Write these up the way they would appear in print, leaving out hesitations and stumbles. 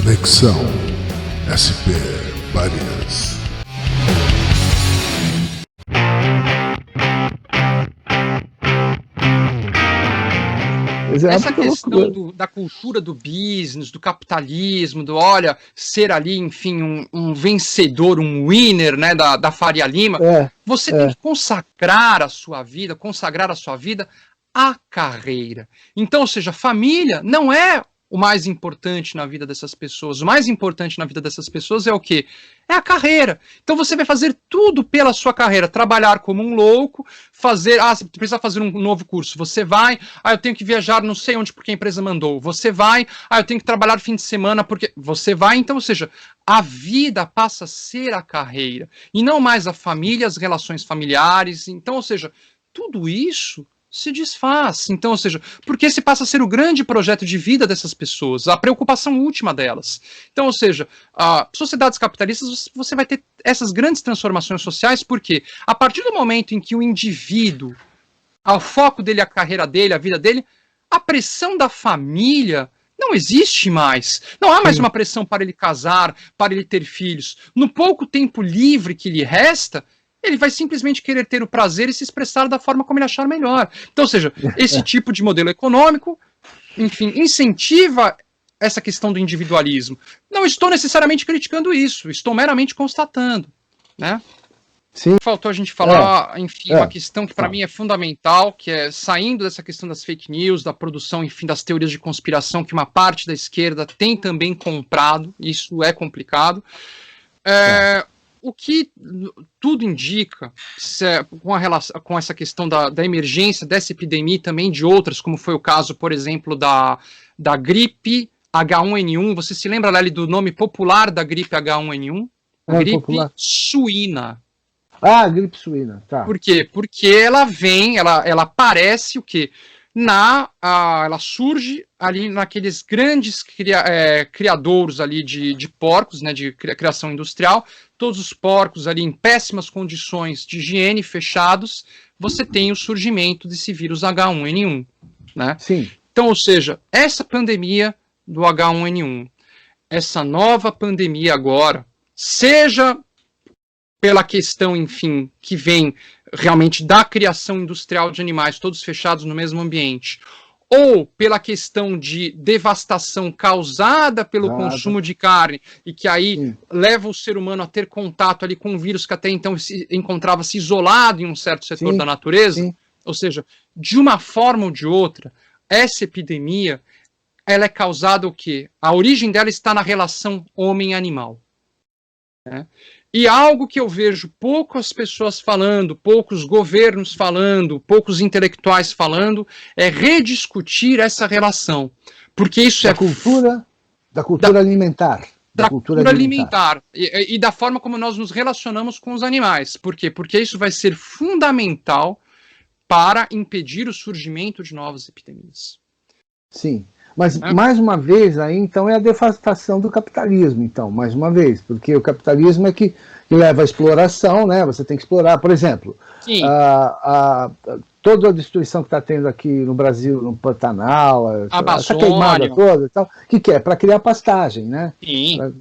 Conexão SP Barias. Essa questão da cultura do business, do capitalismo, olha, ser ali, enfim, um vencedor, um winner, né, da Faria Lima, você tem que consagrar a sua vida à carreira. Então, ou seja, família não é o mais importante na vida dessas pessoas. O mais importante na vida dessas pessoas é o quê? É a carreira. Então você vai fazer tudo pela sua carreira, trabalhar como um louco, fazer, você precisa fazer um novo curso, você vai, eu tenho que viajar não sei onde porque a empresa mandou, você vai, eu tenho que trabalhar fim de semana porque você vai, então, ou seja, a vida passa a ser a carreira, e não mais a família, as relações familiares, então, ou seja, tudo isso se desfaz. Então, ou seja, porque esse passa a ser o grande projeto de vida dessas pessoas, a preocupação última delas. Então, ou seja, sociedades capitalistas, você vai ter essas grandes transformações sociais, porque a partir do momento em que o indivíduo, o foco dele, a carreira dele, a vida dele, a pressão da família não existe mais. Não há mais uma pressão para ele casar, para ele ter filhos. No pouco tempo livre que lhe resta, ele vai simplesmente querer ter o prazer e se expressar da forma como ele achar melhor. Então, ou seja, esse tipo de modelo econômico, enfim, incentiva essa questão do individualismo. Não estou necessariamente criticando isso, estou meramente constatando, né? Sim. Faltou a gente falar, enfim, uma questão que para mim é fundamental, que é saindo dessa questão das fake news, da produção, enfim, das teorias de conspiração que uma parte da esquerda tem também comprado, isso é complicado. O que tudo indica, com essa questão da emergência dessa epidemia e também de outras, como foi o caso, por exemplo, da gripe H1N1, você se lembra, Lely, do nome popular da gripe H1N1? Gripe popular. Suína. Gripe suína, tá. Por quê? Porque ela aparece o quê? Ela surge ali naqueles grandes criadouros ali de porcos, né, de criação industrial, todos os porcos ali em péssimas condições de higiene, fechados, você tem o surgimento desse vírus H1N1, né? Sim. Então, ou seja, essa pandemia do H1N1, essa nova pandemia agora, seja pela questão, enfim, que vem realmente da criação industrial de animais, todos fechados no mesmo ambiente, ou pela questão de devastação causada pelo consumo de carne, e que aí leva o ser humano a ter contato ali com um vírus que até então encontrava-se isolado em um certo setor da natureza, ou seja, de uma forma ou de outra, essa epidemia, ela é causada o quê? A origem dela está na relação homem-animal, né? E algo que eu vejo poucas pessoas falando, poucos governos falando, poucos intelectuais falando, é rediscutir essa relação. Porque isso da cultura alimentar. Da cultura alimentar. E da forma como nós nos relacionamos com os animais. Por quê? Porque isso vai ser fundamental para impedir o surgimento de novas epidemias. Sim. Mas, mais uma vez, aí, então, é a devastação do capitalismo, então, mais uma vez, porque o capitalismo é que leva à exploração, né? Você tem que explorar, por exemplo, toda a destruição que está tendo aqui no Brasil, no Pantanal, essa queimada toda e tal, que é? Para criar pastagem, né? Sim. Pra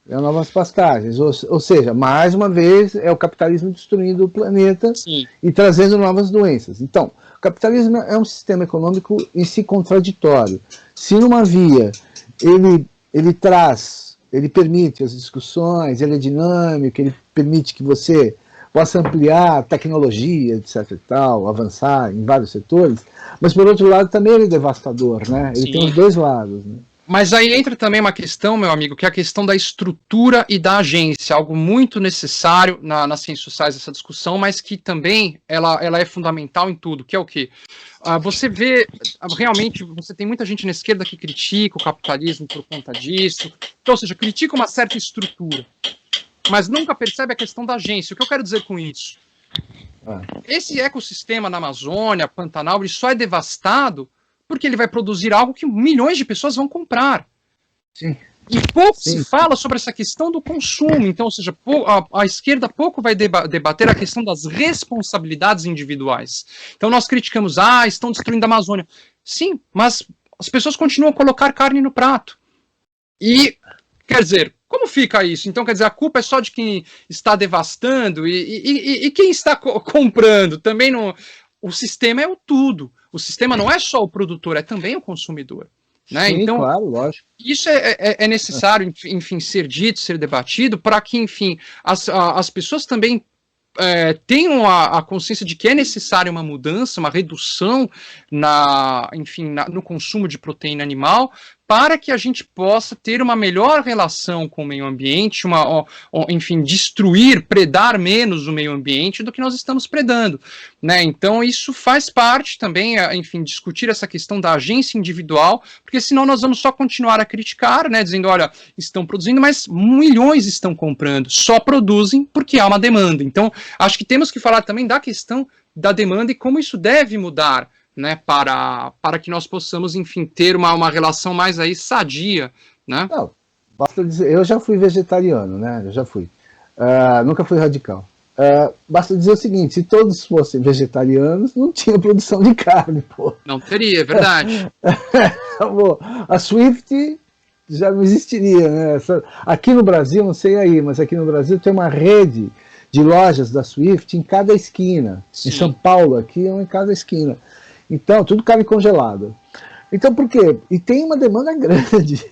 criar novas pastagens, ou seja, mais uma vez, é o capitalismo destruindo o planeta e trazendo novas doenças. Então, o capitalismo é um sistema econômico em si contraditório. Se numa via ele permite as discussões, ele é dinâmico, ele permite que você possa ampliar a tecnologia, etc e tal, avançar em vários setores, mas por outro lado também ele é devastador, né? Ele tem os dois lados, né? Mas aí entra também uma questão, meu amigo, que é a questão da estrutura e da agência, algo muito necessário nas ciências sociais, essa discussão, mas que também ela é fundamental em tudo, que é o quê? Você vê, realmente, você tem muita gente na esquerda que critica o capitalismo por conta disso, então, ou seja, critica uma certa estrutura, mas nunca percebe a questão da agência. O que eu quero dizer com isso? Esse ecossistema na Amazônia, Pantanal, ele só é devastado porque ele vai produzir algo que milhões de pessoas vão comprar. Sim. E pouco se fala sobre essa questão do consumo. Então, ou seja, a esquerda pouco vai debater a questão das responsabilidades individuais. Então nós criticamos, estão destruindo a Amazônia. Sim, mas as pessoas continuam a colocar carne no prato. E Quer dizer, como fica isso? Então, quer dizer, a culpa é só de quem está devastando e quem está comprando? Também não. O sistema é o tudo. O sistema não é só o produtor, é também o consumidor. Né? Sim, então, claro, lógico. Isso é necessário, enfim, ser dito, ser debatido, para que, enfim, as pessoas também tenham a consciência de que é necessária uma mudança, uma redução no consumo de proteína animal, para que a gente possa ter uma melhor relação com o meio ambiente, enfim, predar menos o meio ambiente do que nós estamos predando, né? Então isso faz parte também, enfim, discutir essa questão da agência individual, porque senão nós vamos só continuar a criticar, né, dizendo, olha, estão produzindo, mas milhões estão comprando, só produzem porque há uma demanda. Então, acho que temos que falar também da questão da demanda e como isso deve mudar, né, para que nós possamos, enfim, ter uma relação mais aí sadia, né? Não, basta dizer, eu já fui vegetariano, né? Eu já fui. Nunca fui radical. Basta dizer o seguinte, se todos fossem vegetarianos, não tinha produção de carne, pô. Não teria, é verdade. A Swift já não existiria, né? Aqui no Brasil, não sei aí, mas aqui no Brasil tem uma rede de lojas da Swift em cada esquina. Sim. Em São Paulo, aqui, em cada esquina. Então, tudo carne congelada. Então, por quê? E tem uma demanda grande.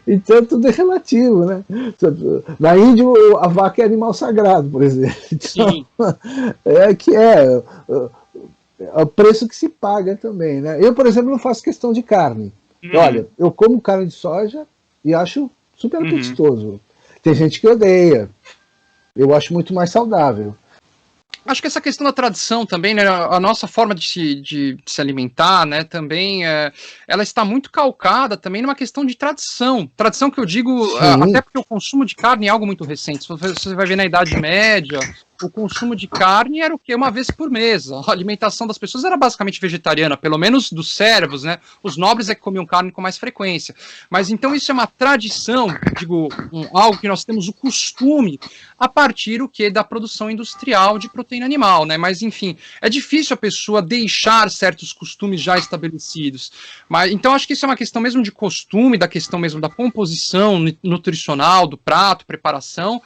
Então, tudo é relativo, né? Na Índia, a vaca é animal sagrado, por exemplo. Então, sim. É o preço que se paga também, né? Eu, por exemplo, não faço questão de carne. Olha, eu como carne de soja e acho super apetitoso. Tem gente que odeia. Eu acho muito mais saudável. Acho que essa questão da tradição também, né, a nossa forma de se alimentar, né, também, ela está muito calcada também numa questão de tradição. Tradição que eu digo, até porque o consumo de carne é algo muito recente. Se você vai ver na Idade Média, o consumo de carne era o quê? Uma vez por mês. A alimentação das pessoas era basicamente vegetariana, pelo menos dos servos, né? Os nobres é que comiam carne com mais frequência. Mas então isso é uma tradição, digo, algo que nós temos o costume a partir da produção industrial de proteína animal, né? Mas enfim, é difícil a pessoa deixar certos costumes já estabelecidos. Mas então acho que isso é uma questão mesmo de costume, da questão mesmo da composição nutricional do prato, preparação.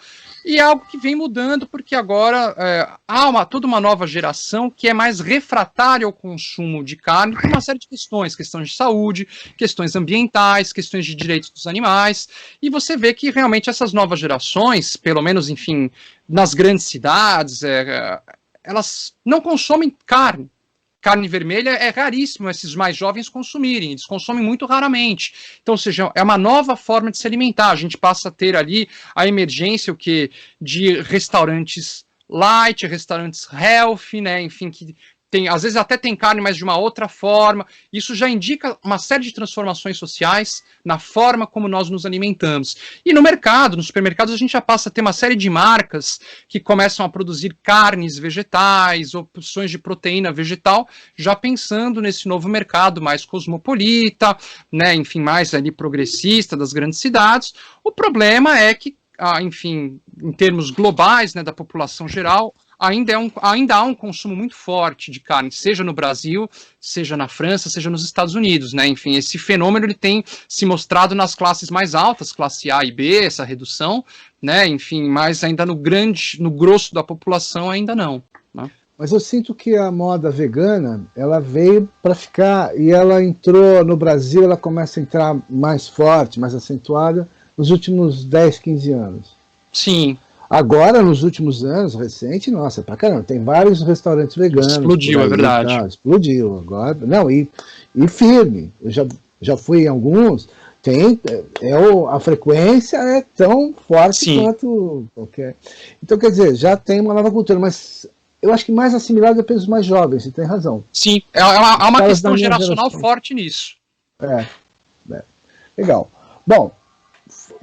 E é algo que vem mudando, porque agora há toda uma nova geração que é mais refratária ao consumo de carne por uma série de questões de saúde, questões ambientais, questões de direitos dos animais, e você vê que realmente essas novas gerações, pelo menos, enfim, nas grandes cidades, elas não consomem carne. Carne vermelha é raríssimo esses mais jovens consumirem, eles consomem muito raramente. Então, ou seja, é uma nova forma de se alimentar. A gente passa a ter ali a emergência de restaurantes light, restaurantes healthy, né? Enfim, que às vezes até tem carne, mas de uma outra forma. Isso já indica uma série de transformações sociais na forma como nós nos alimentamos. E no mercado, nos supermercados, a gente já passa a ter uma série de marcas que começam a produzir carnes vegetais, opções de proteína vegetal, já pensando nesse novo mercado mais cosmopolita, né, enfim, mais ali progressista das grandes cidades. O problema é que, enfim, em termos globais, né, da população geral, ainda há um consumo muito forte de carne, seja no Brasil, seja na França, seja nos Estados Unidos, né? Enfim, esse fenômeno ele tem se mostrado nas classes mais altas, classe A e B, essa redução, né? Enfim, mas ainda no grosso da população ainda não, né? Mas eu sinto que a moda vegana, ela veio para ficar, e ela entrou no Brasil, ela começa a entrar mais forte, mais acentuada, nos últimos 10, 15 anos. Sim. Agora, nos últimos anos, recente, nossa, pra caramba, tem vários restaurantes veganos. Explodiu, é verdade. Explodiu agora. Não, e firme. Eu já fui em alguns. A frequência é tão forte Sim. quanto qualquer. Então, quer dizer, já tem uma nova cultura, mas eu acho que mais assimilado é pelos mais jovens, você tem razão. Sim, há uma questão geracional forte nisso. Legal. Bom,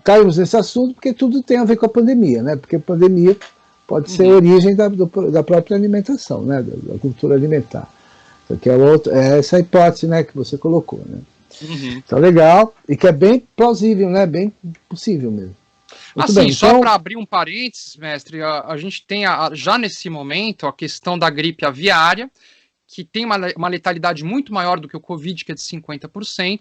caímos nesse assunto porque tudo tem a ver com a pandemia, né? Porque a pandemia pode ser a origem da própria alimentação, né? Da cultura alimentar. Então, que é essa hipótese, né, que você colocou, né? Então, legal, e que é bem plausível, né? Bem possível mesmo. Muito assim, bem, só então... para abrir um parênteses, mestre, a gente tem já nesse momento a questão da gripe aviária, que tem uma letalidade muito maior do que o Covid, que é de 50%.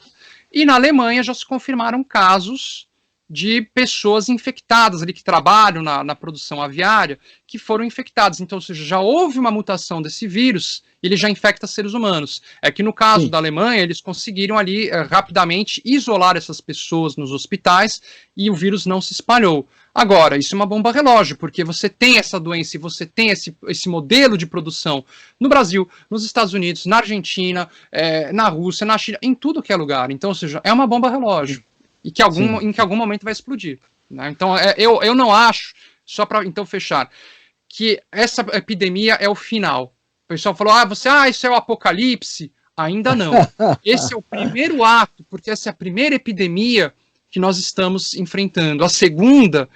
E na Alemanha já se confirmaram casos de pessoas infectadas ali que trabalham na produção aviária, que foram infectadas. Então, ou seja, já houve uma mutação desse vírus, ele já infecta seres humanos. É que no caso da Alemanha, eles conseguiram ali rapidamente isolar essas pessoas nos hospitais e o vírus não se espalhou. Agora, isso é uma bomba relógio, porque você tem essa doença e você tem esse modelo de produção no Brasil, nos Estados Unidos, na Argentina, na Rússia, na China, em tudo que é lugar. Então, ou seja, é uma bomba relógio. E que em algum momento vai explodir. Né? Então, eu não acho, só para então fechar, que essa epidemia é o final. O pessoal falou, isso é o apocalipse. Ainda não. Esse é o primeiro ato, porque essa é a primeira epidemia que nós estamos enfrentando. A segunda,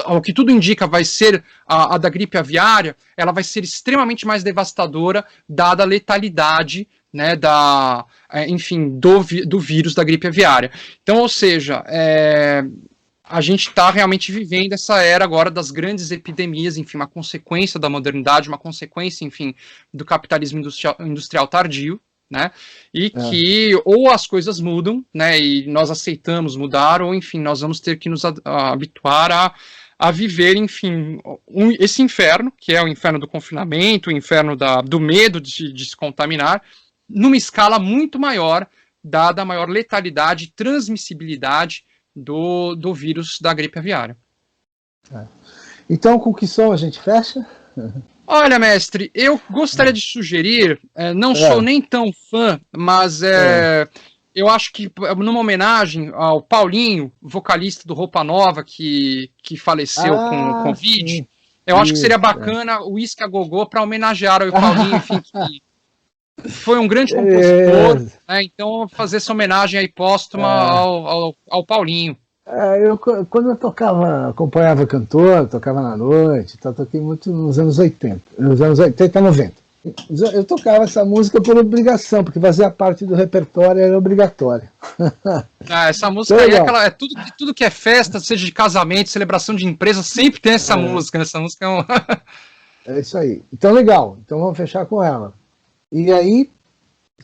ao que tudo indica vai ser a da gripe aviária, ela vai ser extremamente mais devastadora, dada a letalidade, né, do vírus da gripe aviária. Então, ou seja, a gente está realmente vivendo essa era agora das grandes epidemias, enfim, uma consequência da modernidade, uma consequência, enfim, do capitalismo industrial tardio, né, e que ou as coisas mudam, né, e nós aceitamos mudar, ou, enfim, nós vamos ter que nos habituar a viver, enfim, esse inferno, que é o inferno do confinamento, o inferno do medo de se contaminar, numa escala muito maior, dada a maior letalidade e transmissibilidade do vírus da gripe aviária. Então, com que som a gente fecha? Olha, mestre, eu gostaria de sugerir, não sou nem tão fã, mas eu acho que numa homenagem ao Paulinho, vocalista do Roupa Nova, que faleceu com Covid, sim. Eu acho que seria bacana o Whisky a Gogô para homenagear o Paulinho, enfim, que foi um grande compositor, né, então fazer essa homenagem aí póstuma ao Paulinho. Quando eu acompanhava cantor, tocava na noite, toquei muito nos anos 80, nos anos 80 e 90. Eu tocava essa música por obrigação, porque fazia parte do repertório, era obrigatória. Essa música então, aí tudo que é festa, seja de casamento, celebração de empresa, sempre tem essa música. Essa música é isso aí. Então, legal. Então vamos fechar com ela. E aí,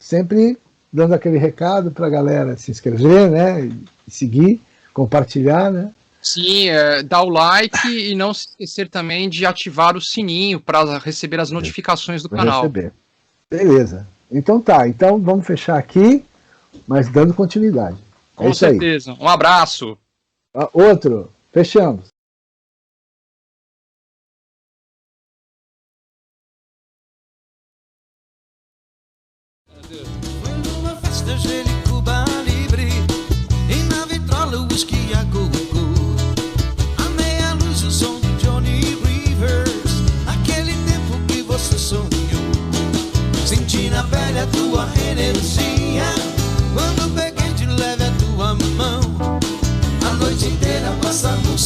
sempre dando aquele recado para a galera se inscrever, né, e seguir, compartilhar, né? Sim, dar o like e não se esquecer também de ativar o sininho para receber as notificações do canal. Receber. Beleza. Então tá, então vamos fechar aqui, mas dando continuidade. Com certeza. Aí. Um abraço. Outro. Fechamos. Cuba Libre e na vitrola o whisky a Gogô. A meia luz o som do Johnny Rivers, aquele tempo que você sonhou. Senti na pele a tua energia quando peguei de leve a tua mão. A noite inteira passa num